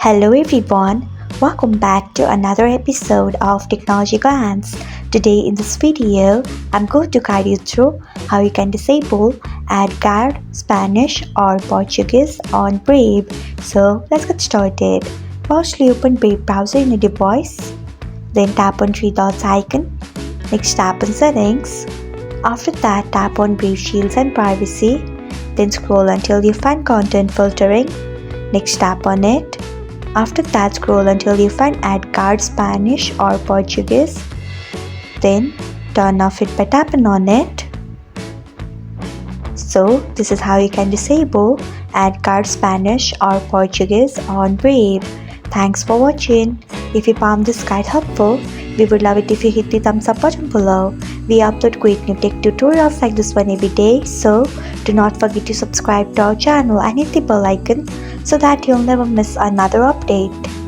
Hello everyone, welcome back to another episode of Technologyglance. Today in this video, I'm going to guide you through how you can disable AdGuard Spanish or Portuguese on Brave. So let's get started. Firstly, open Brave browser in your device. Then tap on three dots icon. Next tap on settings. After that, tap on Brave Shields and Privacy. Then scroll until you find content filtering. Next tap on it. After that, scroll until you find AdGuard Spanish or Portuguese. Then turn off it by tapping on it. So this is how you can disable AdGuard Spanish or Portuguese on Brave. Thanks for watching. If you found this guide helpful, we would love it if you hit the thumbs up button below. We upload great new tech tutorials like this one every day, so do not forget to subscribe to our channel and hit the bell icon so that you'll never miss another update.